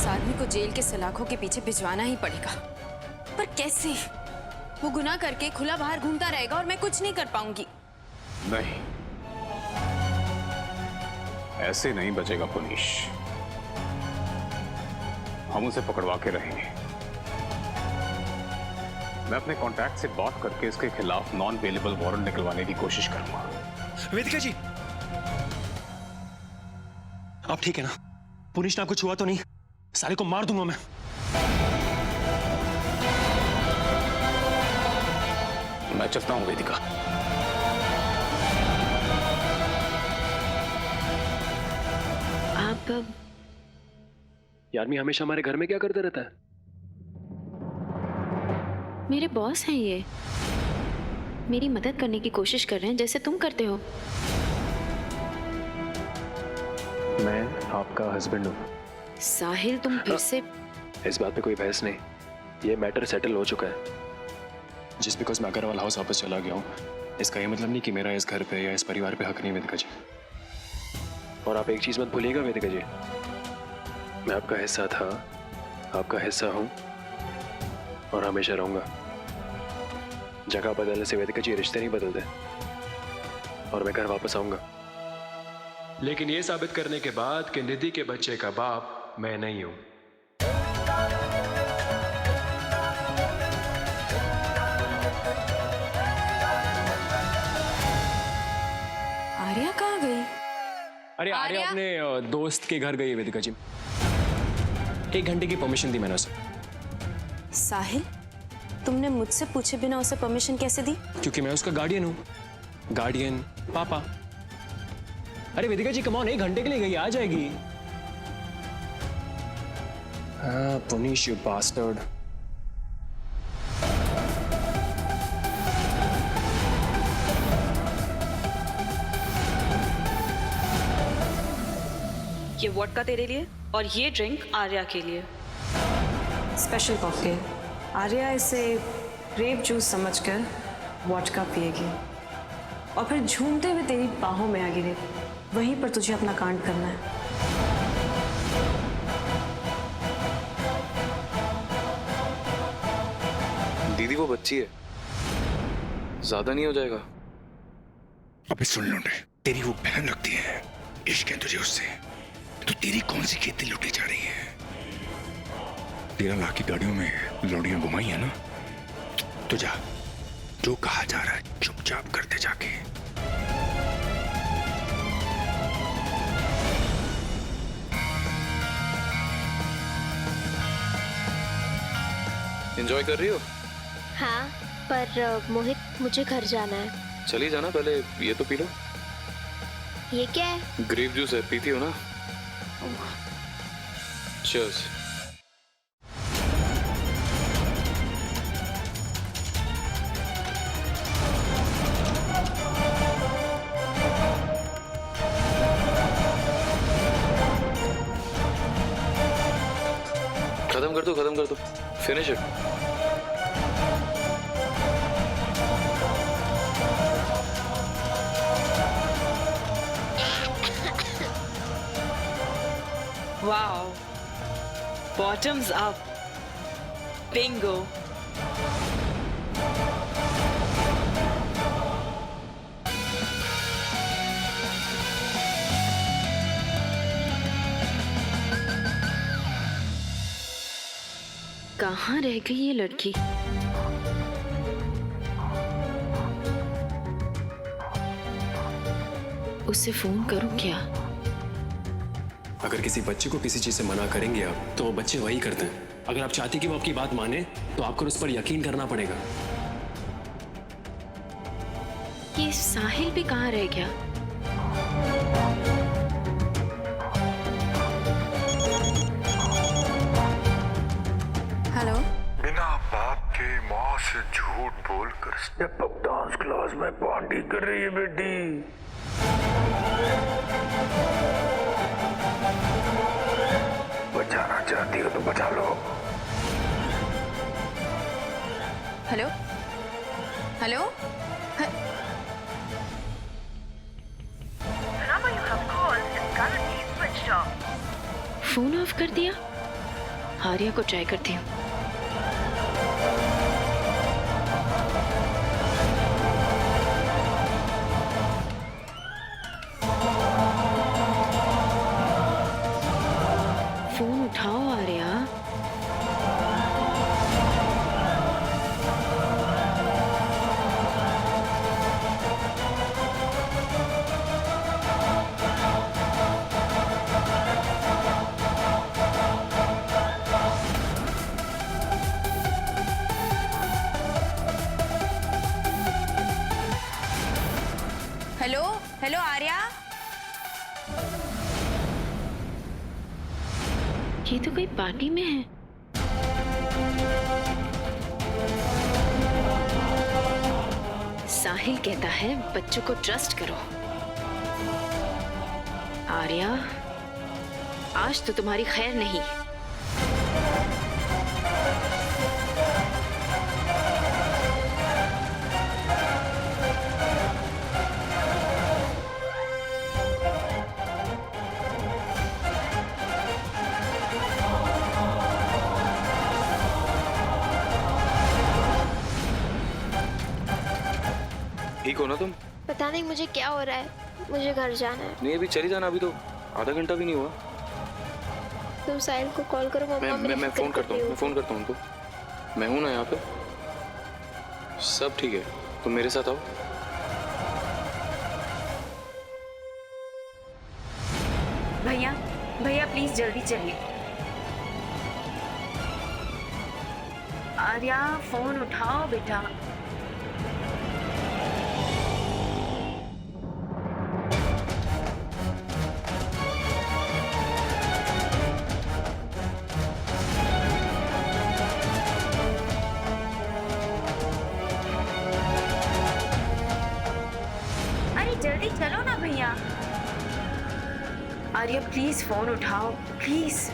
इस आदमी को जेल के सलाखों के पीछे भिजवाना ही पड़ेगा। पर कैसे? वो गुनाह करके खुला बाहर घूमता रहेगा और मैं कुछ नहीं कर पाऊंगी। नहीं, ऐसे नहीं बचेगा पुनीश। हम उसे पकड़वा के रहेंगे। मैं अपने कॉन्टैक्ट से बात करके इसके खिलाफ नॉन बेलेबल वारंट निकलवाने की कोशिश करूंगा। वेदिका जी, आप ठीक है ना? पुनीश ना कुछ हुआ तो नहीं? साले को मार दूंगा मैं। मैं चलता हूं वेदिका। आप ये आदमी हमेशा हमारे घर में क्या करता रहता है? मेरे बॉस हैं, ये मेरी मदद करने की कोशिश कर रहे हैं जैसे तुम करते हो। मैं आपका हस्बैंड हूँ। साहिल, तुम फिर से इस बात पे कोई बहस नहीं, ये मैटर सेटल हो चुका है। जिस बिकॉज मैं अग्रवाल हाउस वापस चला गया हूँ, इसका ये मतलब नहीं कि मेरा इस घर पे या इस परिवार पे हक नहीं वेदिका जी। और आप एक चीज मत भूलिएगा वेदिका जी, मैं आपका हिस्सा था, आपका हिस्सा हूँ और हमेशा रहूंगा। जगह बदलने से वेदिका जी रिश्ते नहीं बदलते, और मैं घर वापस आऊंगा, लेकिन ये साबित करने के बाद कि निधि के बच्चे का बाप मैं नहीं हूं। आर्या कहाँ गई? अरे आर्या अपने दोस्त के घर गई है वेदिका जी। 1 घंटे की परमिशन दी मैंने उसे। साहिल, तुमने मुझसे पूछे बिना उसे परमिशन कैसे दी? क्योंकि मैं उसका गार्डियन हूँ। गार्डियन पापा। अरे वेदिका जी कम ऑन, 1 घंटे के लिए गई, आ जाएगी। हाँ पुनीश यू बास्टर्ड। ये वोडका तेरे लिए और ये ड्रिंक आर्या के लिए। Special cocktail. आर्या इसे ग्रेप जूस समझकर वोडका पिएगी और फिर झूमते हुए तेरी बाहों में आ गिरे। वहीं पर तुझे अपना कांड करना है। दीदी वो बच्ची है, ज्यादा नहीं हो जाएगा? अबे सुन लो रे, तेरी वो बहन लगती है, इश्क है तुझे उससे, तो तेरी कौन सी खेती लुटी जा रही है? 13 लाख की गाड़ियों में लौड़ियां घुमाई है ना? तो जा, जो कहा जा रहा है चुपचाप करते जाके। एंजॉय कर रही हो? हाँ, पर मोहित मुझे घर जाना है। चली जाना, पहले ये तो पी लो। ये क्या है? ग्रेप जूस है, पीती हो ना? Cheers. खत्म कर दो, finish it. Wow. Bottoms up. Bingo. कहाँ रह गई ये लड़की? उसे फोन करूं क्या? अगर किसी बच्चे को किसी चीज से मना करेंगे आप, तो वो बच्चे वही करते हैं। अगर आप चाहती कि वो आपकी बात माने, तो आपको उस पर यकीन करना पड़ेगा। ये साहिल भी कहाँ रह गया? हेलो। बिना बाप के माँ से झूठ बोलकर स्टेप अप डांस क्लास में पार्टी कर रही है बेटी। बचाना चाहती हो तो बचा लो। Hello hello. फोन ऑफ कर दिया? आर्या को ट्राई करती हूँ। फोन उठाओ आर्या। Hello hello Arya. ये तो कोई पार्टी में है। साहिल कहता है बच्चों को ट्रस्ट करो। आर्या, आज तो तुम्हारी खैर नहीं। ठीक हो ना तुम? पता नहीं मुझे क्या हो रहा है, मुझे घर जाना है। नहीं अभी चली जाना, अभी तो आधा घंटा भी नहीं हुआ। तुम साहिल को कॉल करो, मम्मा मैं फोन करता हूँ, मैं फोन करता हूँ उनको। मैं हूँ ना यहाँ पे, सब ठीक है, तुम मेरे साथ आओ। भैया भैया प्लीज जल्दी चलिए। आर्या फोन उठाओ बेटा। अरे जल्दी चलो ना भैया। आर्या प्लीज फोन उठाओ प्लीज।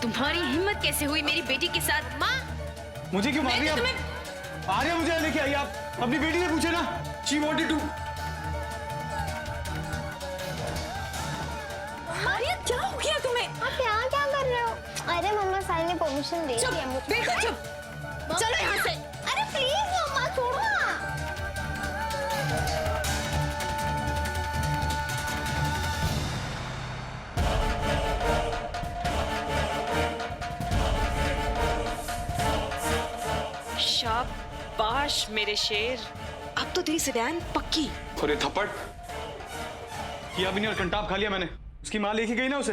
तुम्हारी हिम्मत कैसे हुई मेरी बेटी के साथ? माँ, मुझे क्यों मार दिया? आर्या मुझे लेके आई, आप अपनी बेटी से पूछे ना। She wanted to। आर्या क्या हो गया तुम्हें? आप यहाँ क्या कर रहे हो? अरे मम्मा, साहिल ने परमिशन दे दी है मुझे। बेटा चुप, चलो यहाँ से। अरे प्लीज मम्मा छोड़ो ना। शाबाश मेरे शेर, अब तो तेरी सदैन पक्की। और ये थप्पड़ किया भी नहीं और कंटाप खा लिया मैंने। उसकी माँ लेके गई ना उसे।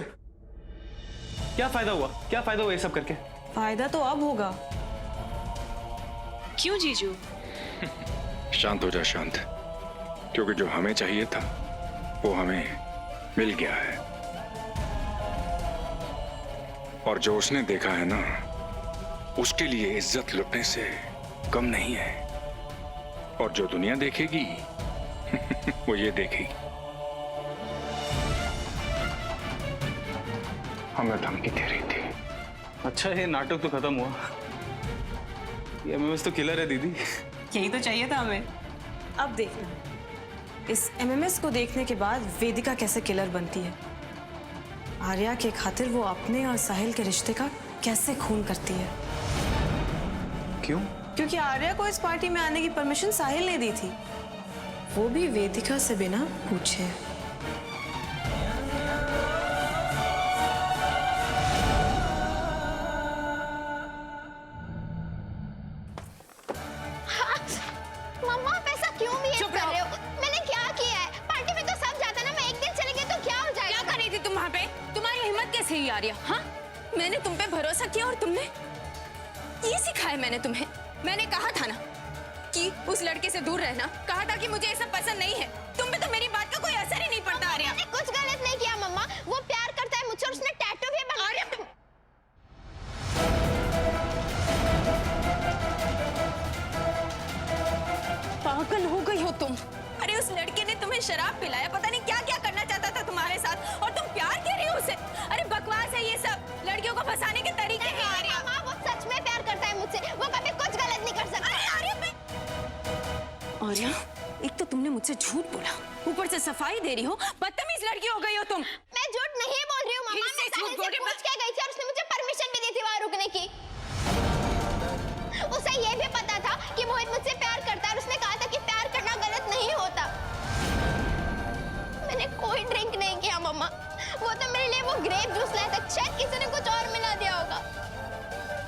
क्या फायदा हुआ, क्या फायदा हुआ ये सब करके? फायदा तो अब होगा। क्यों जीजू? शांत हो जा, शांत। क्योंकि जो हमें चाहिए था वो हमें मिल गया है, और जो उसने देखा है ना, उसके लिए इज्जत लुटने से कम नहीं है। और जो दुनिया देखेगी वो ये देखेगी। हमें धमकी दे रही थी। अच्छा ये नाटक तो खत्म हुआ। ये एमएमएस तो किलर है दीदी। यही तो चाहिए था हमें। अब देखना इस एमएमएस को देखने के बाद वेदिका कैसे किलर बनती है। आर्या के खातिर वो अपने और साहिल के रिश्ते का कैसे खून करती है। क्यों? क्योंकि आर्या को इस पार्टी में आने की परमिशन साहिल ने दी थी, वो भी वेदिका से बिना पूछे। मम्मा आप ऐसा क्यों बिहेव कर रहे हो? मैंने क्या किया है? पार्टी में तो सब जाता ना, मैं एक दिन चली गई तो क्या हो जाएगा? क्या कर रही थी तुम वहाँ पे? तुम्हारी हिम्मत कैसे हुई आर्या? हाँ, मैंने तुम पे भरोसा किया और तुमने ये सिखाया मैंने तुम्हें। मैंने कहा था ना कि उस लड़के से दूर रहना, कहा था कि मुझे ये सब पसंद नहीं है। तुम पे तो मेरी बात का कोई असर ही नहीं पड़ता आर्या। मैंने कुछ गलत नहीं किया मम्मा, वो प्यार करता है मुझसे और उसने टैटू भी बनवाया। पागल हो गई हो तुम। अरे उस लड़के ने तुम्हें शराब पिलाया, पता नहीं क्या क्या करना चाहता था तुम्हारे साथ, और तुम प्यार कह रही हो उसे। अरे बकवास है ये सब, लड़कियों को फंसाने के तरीके हैं आर्या। मम्मा वो सच में प्यार करता है मुझसे, वो कभी कुछ गलत नहीं कर सकता। आर्या, एक तो तुमने मुझसे झूठ बोला, ऊपर से सफाई दे रही हो, बदतमीज लड़की हो गई हो तुम। मैं झूठ नहीं बोल रही हूँ मम्मा, फिर से मैं झूठ साहिल बोल से रही हो। पूछ के गई थी और उसने मुझे परमिशन भी दी थी वहाँ रुकने की। उसे ये भी पता था कि मोहित मुझसे प्यार करता है और उसने कहा था कि प्यार करना गलत नहीं होता। मैंने कोई ड्रिंक नहीं किया मम्मा, वो तो मेरे लिए वो ग्रेप जूस लाया था, शायद किसी ने कुछ और मिला दिया होगा।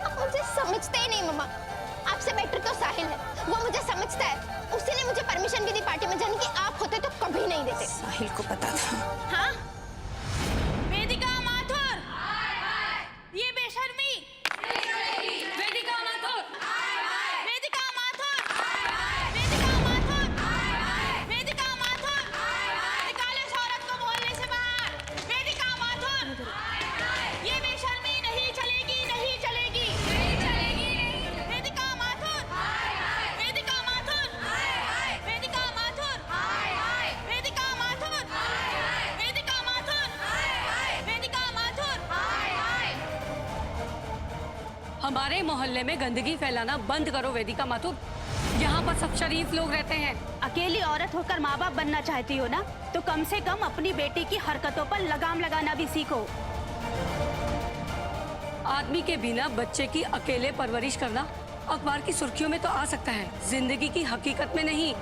आप मुझे समझते ही नहीं मम्मा, आपसे बेटर तो साहिल है, वो मुझे समझता है। उसी ने मुझे परमिशन भी दी पार्टी में जाने की, आप होते तो कभी नहीं देते। साहिल को पता था। हाँ वेदिका माथुर, ये बेशर्मी। वेदिका माथुर, वेदिका माथुर, वेदिका माथुर, वेदिका माथुर, निकालो इस औरत को मोहल्ले से बाहर। वेदिका माथुर, ये बेशर्मी नहीं चलेगी, नहीं चलेगी, नहीं चलेगी। वेदिका माथुर, वेदिका माथुर, वेदिका माथुर, वेदिका माथुर, वेदिका माथुर, वेदिका माथुर। हमारे मोहल्ले में गंदगी फैलाना बंद करो वेदिका माथुर। यहाँ पर सब शरीफ लोग रहते हैं। अकेली औरत होकर माँ बाप बनना चाहती हो ना, तो कम से कम अपनी बेटी की हरकतों पर लगाम लगाना भी सीखो। आदमी के बिना बच्चे की अकेले परवरिश करना अखबार की सुर्खियों में तो आ सकता है, जिंदगी की हकीकत में नहीं।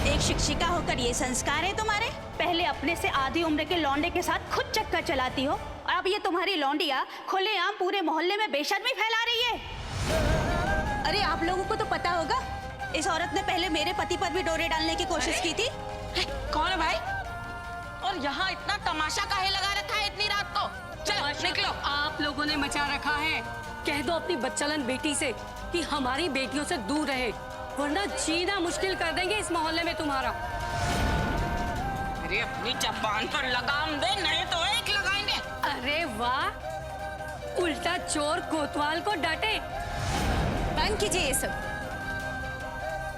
एक शिक्षिका होकर ये संस्कार है तुम्हारे? पहले अपने से आधी उम्र के लौंडे के साथ खुद चक्कर चलाती हो, और अब ये तुम्हारी लौंडिया खुलेआम पूरे मोहल्ले में बेशर्मी फैला रही है। अरे आप लोगों को तो पता होगा, इस औरत ने पहले मेरे पति पर भी डोरे डालने की कोशिश की थी। कौन है भाई? और यहाँ इतना तमाशा काहे लगा रखा है इतनी रात को? चल निकलो। आप लोगों ने मचा रखा है। कह दो अपनी बच्चलन बेटी से कि हमारी बेटियों से दूर रहे, वरना जीना मुश्किल कर देंगे इस मोहल्ले में तुम्हारा। अरे अपनी जबान पर लगाम दे, नहीं तो एक लगाएंगे। अरे वाह, उल्टा चोर कोतवाल को डांटे। बंद कीजिए ये सब।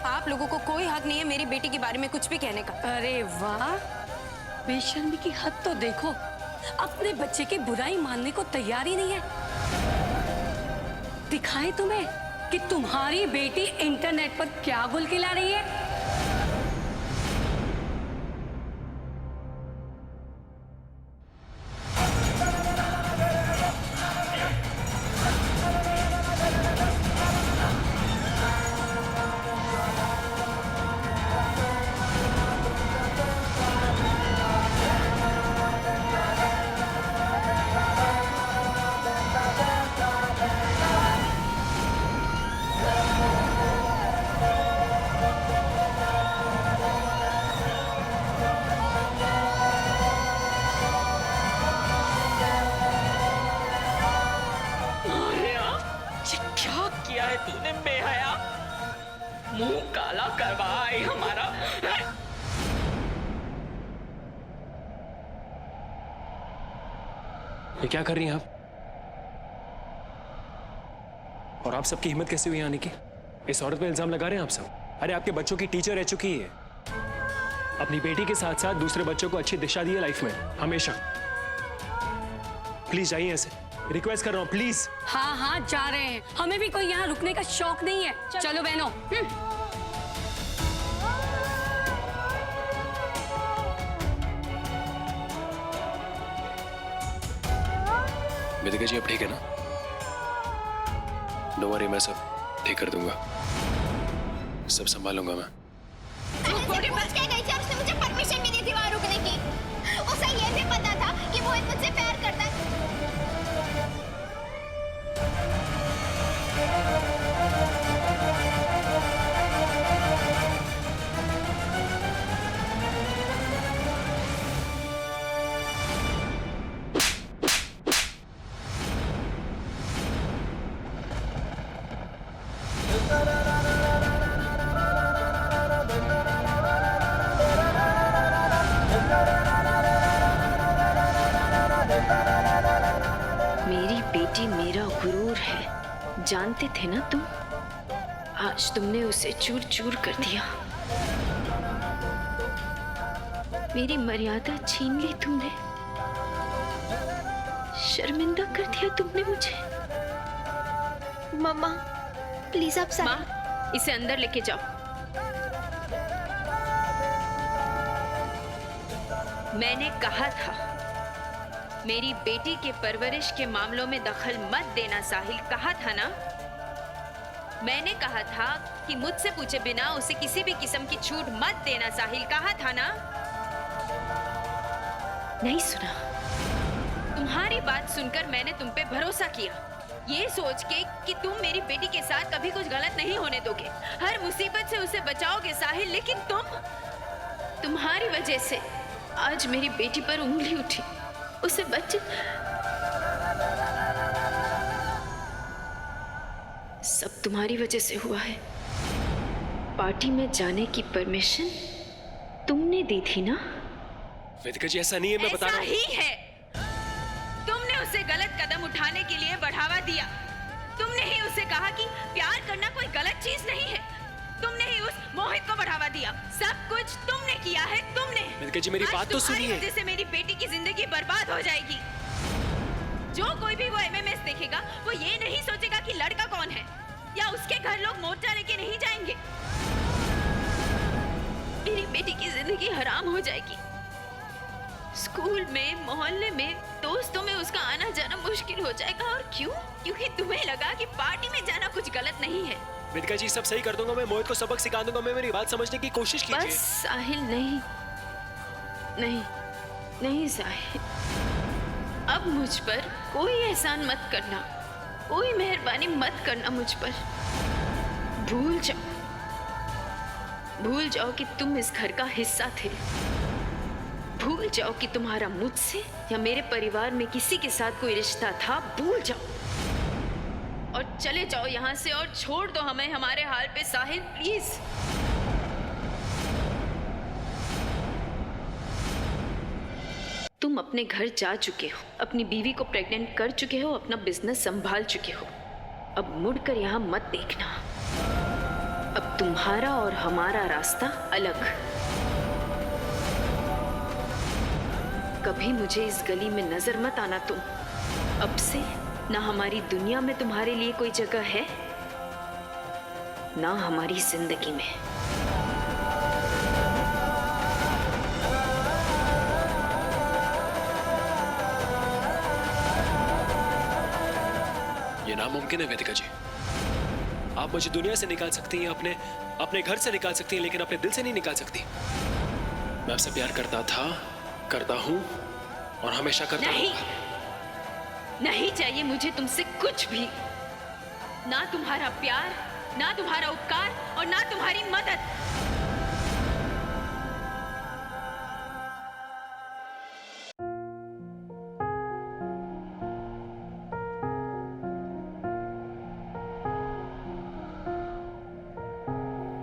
आप लोगों को कोई हक नहीं है मेरी बेटी के बारे में कुछ भी कहने का। अरे वाह, बेशर्मी की हद तो देखो, अपने बच्चे की बुराई मानने को तैयार ही नहीं है। दिखाएं तुम्हें कि तुम्हारी बेटी इंटरनेट पर क्या गुलखिला रही है। तूने बेहया मुंह काला करवाई हमारा। ये क्या कर रही हैं आप? और आप सबकी हिम्मत कैसे हुई आने की? इस औरत पे इल्जाम लगा रहे हैं आप सब? अरे आपके बच्चों की टीचर रह चुकी है, अपनी बेटी के साथ साथ दूसरे बच्चों को अच्छी दिशा दी है लाइफ में हमेशा। प्लीज जाइए, ऐसे रिक्वेस्ट कर रहा हूँ, प्लीज। हाँ हाँ जा रहे हैं, हमें भी कोई यहाँ रुकने का शौक नहीं है। चलो बहनों। वेदिका जी अब ठीक है ना? नो वरी, मैं सब ठीक कर दूंगा, सब संभालूंगा मैं। पूछ के गई थी और उसने मुझे परमिशन भी दी थी वहाँ रुकने की। उसे ये भी पता था कि मोहित मुझसे प्यार करता है। बेटी मेरा गुरूर है, जानते थे ना तुम? आज तुमने उसे चूर चूर कर दिया। मेरी मर्यादा छीन ली तुमने, शर्मिंदा कर दिया तुमने मुझे। मम्मा प्लीज आप माँ, इसे अंदर लेके जाओ। मैंने कहा था मेरी बेटी के परवरिश के मामलों में दखल मत देना साहिल, कहा था ना? मैंने कहा था कि मुझसे पूछे बिना उसे किसी भी किस्म की छूट मत देना साहिल, कहा था ना? नहीं सुना। तुम्हारी बात सुनकर मैंने तुम पे भरोसा किया, ये सोच के कि तुम मेरी बेटी के साथ कभी कुछ गलत नहीं होने दोगे, हर मुसीबत से उसे बचाओगे साहिल। लेकिन तुम्हारी वजह से आज मेरी बेटी पर उंगली उठी, उसे बच। सब तुम्हारी वजह से हुआ है। पार्टी में जाने की परमिशन तुमने दी थी ना? वेदिका जी ऐसा नहीं है, मैं बता रहा हूं। ऐसा ही है। तुमने उसे गलत कदम उठाने के लिए बढ़ावा दिया। तुमने ही उसे कहा कि प्यार करना कोई गलत चीज नहीं है। तुमने ही उस मोहित को बढ़ावा दिया। सब कुछ तुमने किया है, तुमने। वेदिका जी मेरी बात तो सुनिए। वजह से मेरी बेटी की जिंदगी बर्बाद हो जाएगी। जो कोई भी वो एमएमएस देखेगा वो ये नहीं सोचेगा कि लड़का कौन है, या उसके घर लोग मोर्चा लेके नहीं जाएंगे। मेरी बेटी की जिंदगी हराम हो जाएगी। स्कूल में, मोहल्ले में, दोस्तों में उसका आना जाना मुश्किल हो जाएगा। और क्यों? क्योंकि तुम्हें लगा कि पार्टी में जाना कुछ गलत नहीं है। वेदिका जी सब सही कर दूंगा, मैं मोहित को सबक सिखा दूंगा। मैं मेरी बात समझने की कोशिश कीजिए। बस साहिल, नहीं नहीं नहीं साहिल, अब मुझ पर कोई एहसान मत करना, कोई मेहरबानी मत करना मुझ पर। भूल जाओ कि तुम इस घर का हिस्सा थे। भूल जाओ कि तुम्हारा मुझसे या मेरे परिवार में किसी के साथ कोई रिश्ता था। भूल जाओ और चले जाओ यहाँ से, और छोड़ दो हमें हमारे हाल पे साहिल, प्लीज। तुम अपने घर जा चुके हो, अपनी बीवी को प्रेग्नेंट कर चुके हो, अपना बिजनेस संभाल चुके हो। अब मुड़कर यहाँ मत देखना। अब तुम्हारा और हमारा रास्ता अलग। कभी मुझे इस गली में नजर मत आना तुम। अब से ना हमारी दुनिया में तुम्हारे लिए कोई जगह है, ना हमारी जिंदगी में। ये नामुमकिन है वेदिका जी। आप मुझे दुनिया से निकाल सकती हैं, अपने घर से निकाल सकती हैं, लेकिन अपने दिल से नहीं निकाल सकती। मैं आपसे प्यार करता था, करता हूं और हमेशा करता रहूंगा। नहीं चाहिए मुझे तुमसे कुछ भी। ना तुम्हारा प्यार, ना तुम्हारा उपकार, और ना तुम्हारी मदद।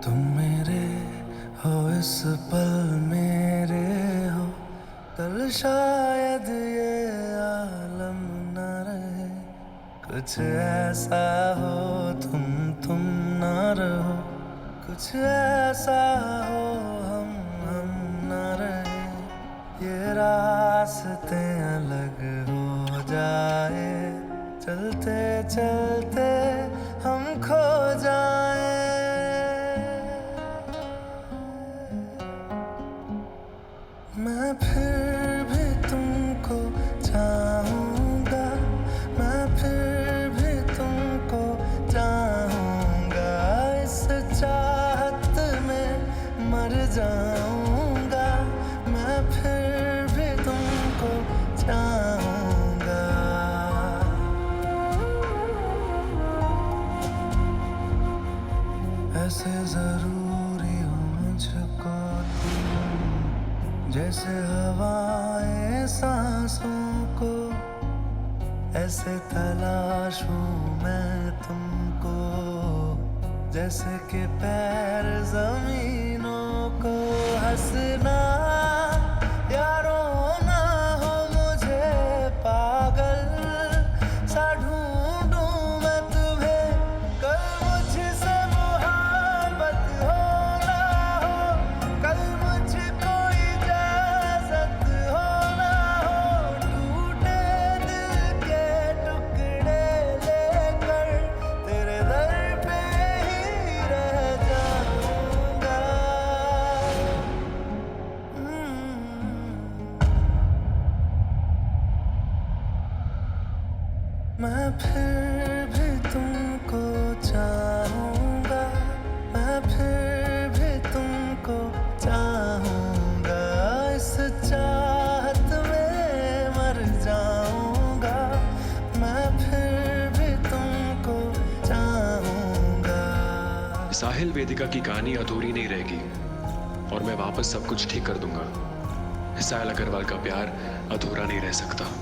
तुम मेरे हो इस पल मेरे हो, कल शायद ये आलम न रहे। कुछ ऐसा हो तुम न रहो, कुछ ऐसा हो हम न रहे। ये रास्ते अलग हो जाए, चलते चलते हम खो जाए। मैं फिर भी तुमको चाहूँगा, मैं फिर भी तुमको चाहूँगा। इस चाहत में मर जाऊँगा, मैं फिर भी तुमको चाहूँगा। ऐसे जरूरी हो मुझको जैसे हवाएं सांसों को, ऐसे तलाशूं मैं तुमको जैसे कि पैर जमीनों को। हंसना या रोना हो मुझे पागल सा ढूंढ मैं फिर भी तुमको चाहूंगा, मैं फिर भी तुमको चाहूंगा, इस चाहत में मर जाऊंगा, मैं फिर भी तुमको चाहूंगा। साहिल वेदिका की कहानी अधूरी नहीं रहेगी और मैं वापस सब कुछ ठीक कर दूंगा। साहिल अग्रवाल का प्यार अधूरा नहीं रह सकता।